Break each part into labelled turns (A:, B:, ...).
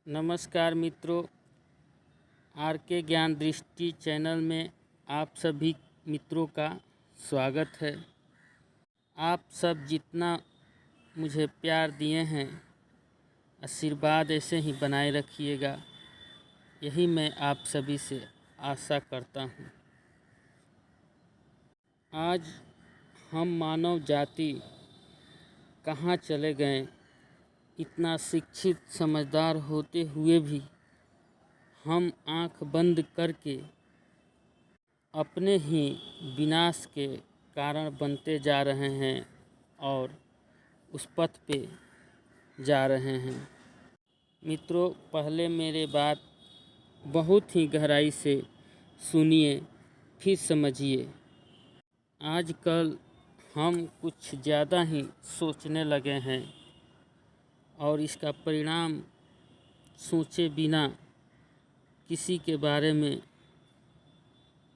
A: नमस्कार मित्रों, आर के ज्ञान दृष्टि चैनल में आप सभी मित्रों का स्वागत है। आप सब जितना मुझे प्यार दिए हैं, आशीर्वाद ऐसे ही बनाए रखिएगा, यही मैं आप सभी से आशा करता हूँ। आज हम मानव जाति कहाँ चले गए, इतना शिक्षित समझदार होते हुए भी हम आंख बंद करके अपने ही विनाश के कारण बनते जा रहे हैं और उस पथ पे जा रहे हैं। मित्रों, पहले मेरे बात बहुत ही गहराई से सुनिए, फिर समझिए। आजकल हम कुछ ज़्यादा ही सोचने लगे हैं और इसका परिणाम सोचे बिना किसी के बारे में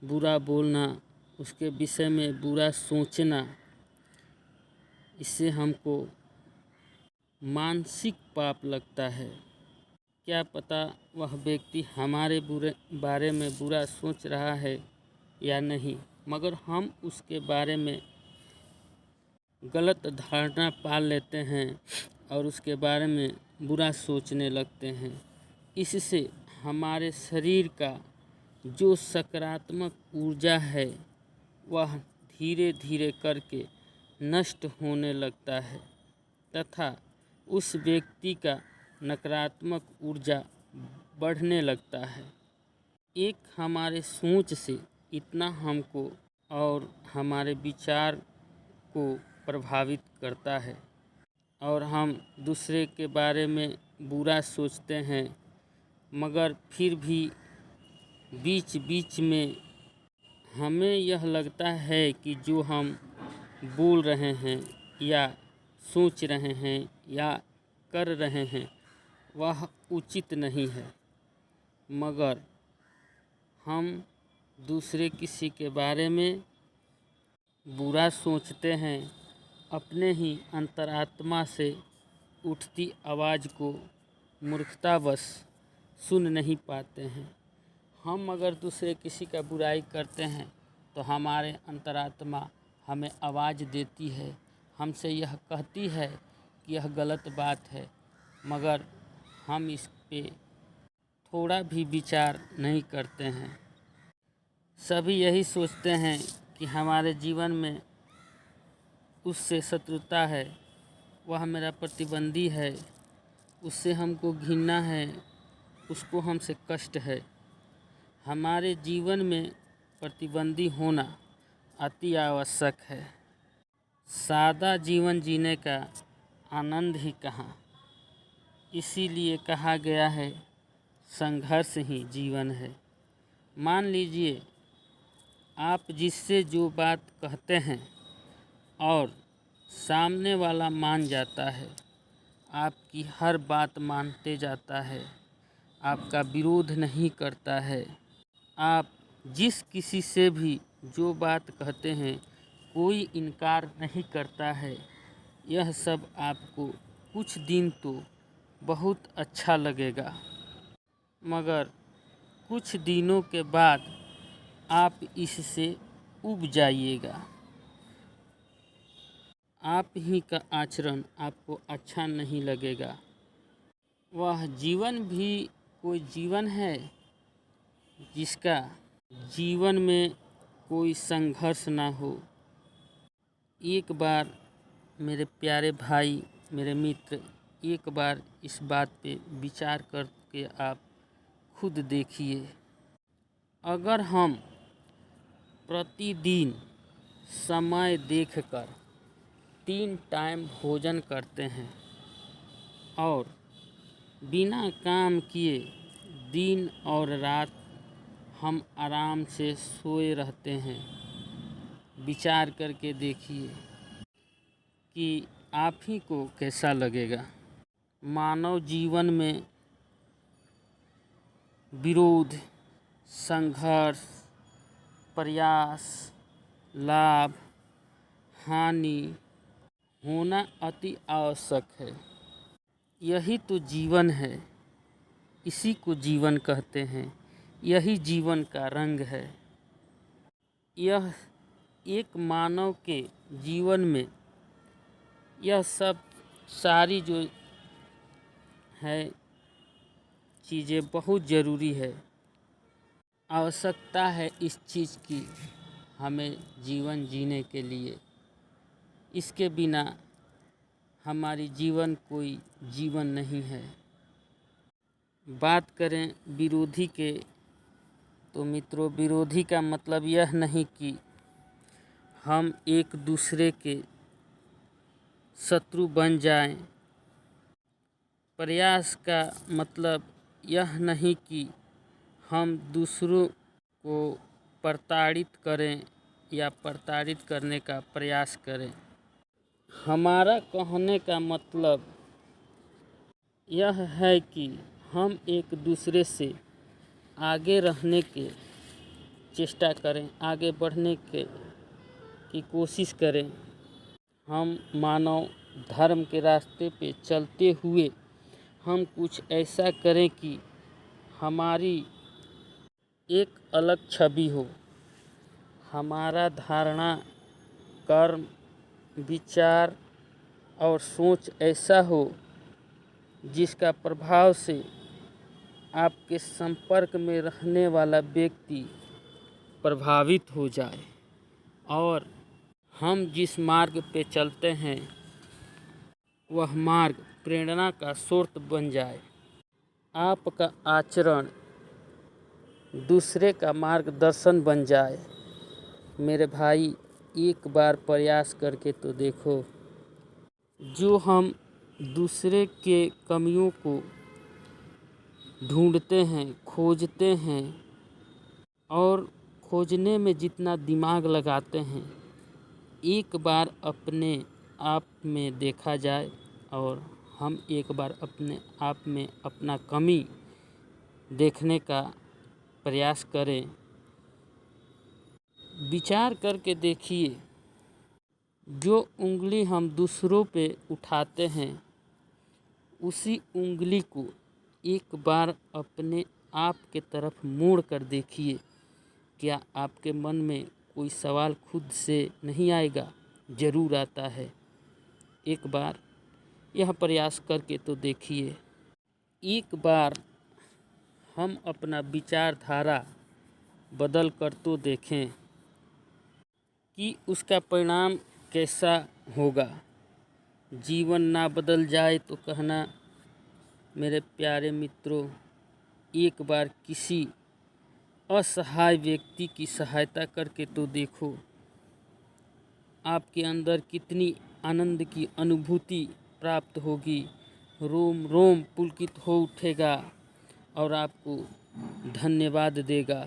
A: बुरा बोलना, उसके विषय में बुरा सोचना, इससे हमको मानसिक पाप लगता है। क्या पता वह व्यक्ति हमारे बारे में बुरा सोच रहा है या नहीं, मगर हम उसके बारे में गलत धारणा पाल लेते हैं और उसके बारे में बुरा सोचने लगते हैं। इससे हमारे शरीर का जो सकारात्मक ऊर्जा है वह धीरे धीरे करके नष्ट होने लगता है तथा उस व्यक्ति का नकारात्मक ऊर्जा बढ़ने लगता है। एक हमारे सोच से इतना हमको और हमारे विचार को प्रभावित करता है और हम दूसरे के बारे में बुरा सोचते हैं, मगर फिर भी बीच बीच में हमें यह लगता है कि जो हम बोल रहे हैं या सोच रहे हैं या कर रहे हैं वह उचित नहीं है, मगर हम दूसरे किसी के बारे में बुरा सोचते हैं। अपने ही अंतरात्मा से उठती आवाज़ को मूर्खतावश सुन नहीं पाते हैं। हम अगर दूसरे किसी का बुराई करते हैं तो हमारे अंतरात्मा हमें आवाज़ देती है, हमसे यह कहती है कि यह गलत बात है, मगर हम इस पे थोड़ा भी विचार नहीं करते हैं। सभी यही सोचते हैं कि हमारे जीवन में उससे शत्रुता है, वह मेरा प्रतिद्वंदी है, उससे हमको घृणा है, उसको हमसे कष्ट है। हमारे जीवन में प्रतिद्वंदी होना अति आवश्यक है। सादा जीवन जीने का आनंद ही कहाँ। इसीलिए कहा गया है, संघर्ष ही जीवन है। मान लीजिए आप जिससे जो बात कहते हैं और सामने वाला मान जाता है, आपकी हर बात मानते जाता है, आपका विरोध नहीं करता है, आप जिस किसी से भी जो बात कहते हैं कोई इनकार नहीं करता है, यह सब आपको कुछ दिन तो बहुत अच्छा लगेगा, मगर कुछ दिनों के बाद आप इससे ऊब जाइएगा। आप ही का आचरण आपको अच्छा नहीं लगेगा। वह जीवन भी कोई जीवन है जिसका जीवन में कोई संघर्ष ना हो। एक बार मेरे प्यारे भाई, मेरे मित्र, एक बार इस बात पे विचार करके आप खुद देखिए। अगर हम प्रतिदिन समय देखकर 3 टाइम भोजन करते हैं और बिना काम किए दिन और रात हम आराम से सोए रहते हैं, विचार करके देखिए कि आप ही को कैसा लगेगा। मानव जीवन में विरोध, संघर्ष, प्रयास, लाभ, हानि होना अति आवश्यक है। यही तो जीवन है। इसी को जीवन कहते हैं। यही जीवन का रंग है। यह एक मानव के जीवन में यह सब सारी जो है चीज़ें बहुत ज़रूरी है, आवश्यकता है इस चीज़ की हमें जीवन जीने के लिए। इसके बिना हमारी जीवन कोई जीवन नहीं है। बात करें विरोधी के, तो मित्रों विरोधी का मतलब यह नहीं कि हम एक दूसरे के शत्रु बन जाएं। प्रयास का मतलब यह नहीं कि हम दूसरों को प्रताड़ित करें या प्रताड़ित करने का प्रयास करें। हमारा कहने का मतलब यह है कि हम एक दूसरे से आगे रहने के चेष्टा करें, आगे बढ़ने की कोशिश करें। हम मानव धर्म के रास्ते पे चलते हुए हम कुछ ऐसा करें कि हमारी एक अलग छवि हो। हमारा धारणा, कर्म, विचार और सोच ऐसा हो जिसका प्रभाव से आपके संपर्क में रहने वाला व्यक्ति प्रभावित हो जाए और हम जिस मार्ग पे चलते हैं वह मार्ग प्रेरणा का स्रोत बन जाए। आपका आचरण दूसरे का मार्गदर्शन बन जाए। मेरे भाई, एक बार प्रयास करके तो देखो। जो हम दूसरे के कमियों को ढूंढते हैं, खोजते हैं और खोजने में जितना दिमाग लगाते हैं, एक बार अपने आप में देखा जाए और हम एक बार अपने आप में अपना कमी देखने का प्रयास करें। विचार करके देखिए, जो उंगली हम दूसरों पे उठाते हैं उसी उंगली को एक बार अपने आप के तरफ मोड़ कर देखिए। क्या आपके मन में कोई सवाल खुद से नहीं आएगा? ज़रूर आता है। एक बार यह प्रयास करके तो देखिए। एक बार हम अपना विचारधारा बदल कर तो देखें कि उसका परिणाम कैसा होगा। जीवन ना बदल जाए तो कहना मेरे प्यारे मित्रों, एक बार किसी असहाय व्यक्ति की सहायता करके तो देखो। आपके अंदर कितनी आनंद की अनुभूति प्राप्त होगी। रोम रोम पुलकित हो उठेगा और आपको धन्यवाद देगा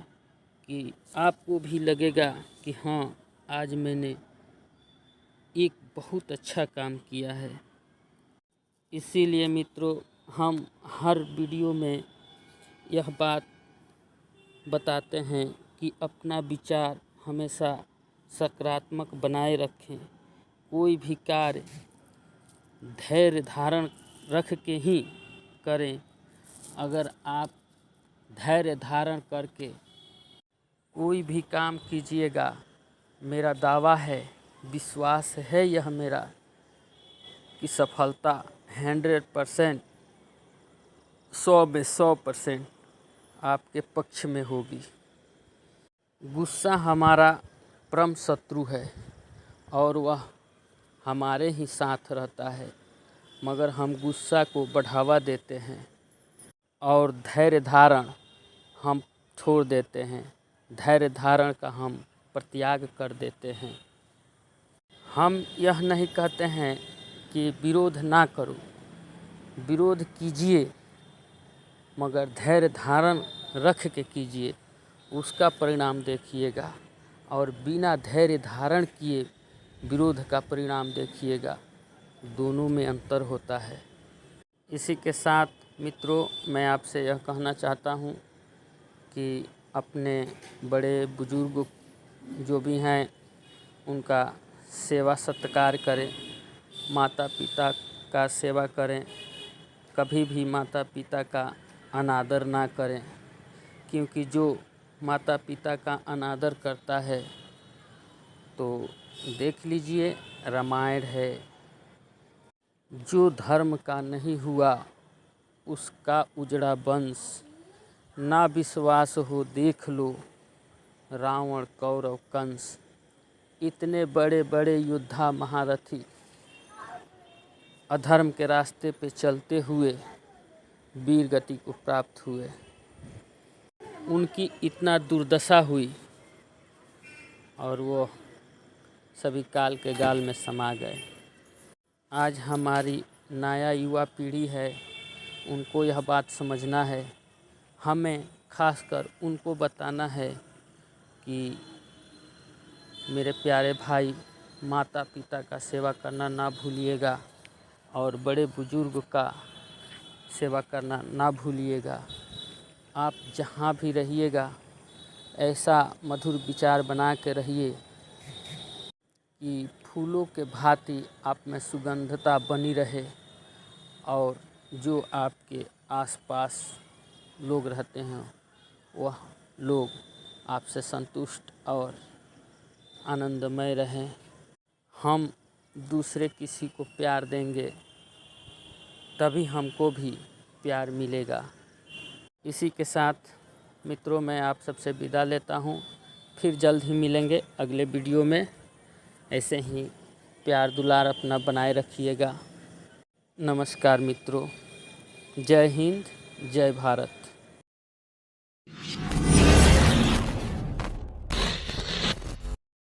A: कि आपको भी लगेगा कि हाँ, आज मैंने एक बहुत अच्छा काम किया है। इसीलिए मित्रों, हम हर वीडियो में यह बात बताते हैं कि अपना विचार हमेशा सकारात्मक बनाए रखें। कोई भी कार्य धैर्य धारण रख के ही करें। अगर आप धैर्य धारण करके कोई भी काम कीजिएगा, मेरा दावा है, विश्वास है यह मेरा, कि सफलता 100%, 100 में 100% आपके पक्ष में होगी। गुस्सा हमारा परम शत्रु है और वह हमारे ही साथ रहता है, मगर हम गुस्सा को बढ़ावा देते हैं और धैर्य धारण हम छोड़ देते हैं। धैर्य धारण का हम परित्याग कर देते हैं। हम यह नहीं कहते हैं कि विरोध ना करो, विरोध कीजिए, मगर धैर्य धारण रख के कीजिए, उसका परिणाम देखिएगा। और बिना धैर्य धारण किए विरोध का परिणाम देखिएगा, दोनों में अंतर होता है। इसी के साथ मित्रों, मैं आपसे यह कहना चाहता हूँ कि अपने बड़े बुजुर्ग जो भी हैं उनका सेवा सत्कार करें, माता पिता का सेवा करें। कभी भी माता पिता का अनादर ना करें, क्योंकि जो माता पिता का अनादर करता है तो देख लीजिए रामायण है, जो धर्म का नहीं हुआ उसका उजड़ा वंश, ना विश्वास हो देख लो रावण कौरव कंस। इतने बड़े बड़े योद्धा महारथी अधर्म के रास्ते पे चलते हुए वीर गति को प्राप्त हुए, उनकी इतना दुर्दशा हुई और वो सभी काल के गाल में समा गए। आज हमारी नया युवा पीढ़ी है, उनको यह बात समझना है, हमें खासकर उनको बताना है कि मेरे प्यारे भाई, माता पिता का सेवा करना ना भूलिएगा और बड़े बुजुर्ग का सेवा करना ना भूलिएगा। आप जहाँ भी रहिएगा ऐसा मधुर विचार बना के रहिए कि फूलों के भांति आप में सुगंधता बनी रहे और जो आपके आसपास लोग रहते हैं वह लोग आपसे संतुष्ट और आनंदमय रहें। हम दूसरे किसी को प्यार देंगे तभी हमको भी प्यार मिलेगा। इसी के साथ मित्रों मैं आप सबसे विदा लेता हूँ। फिर जल्द ही मिलेंगे अगले वीडियो में। ऐसे ही प्यार दुलार अपना बनाए रखिएगा। नमस्कार मित्रों, जय हिंद, जय भारत।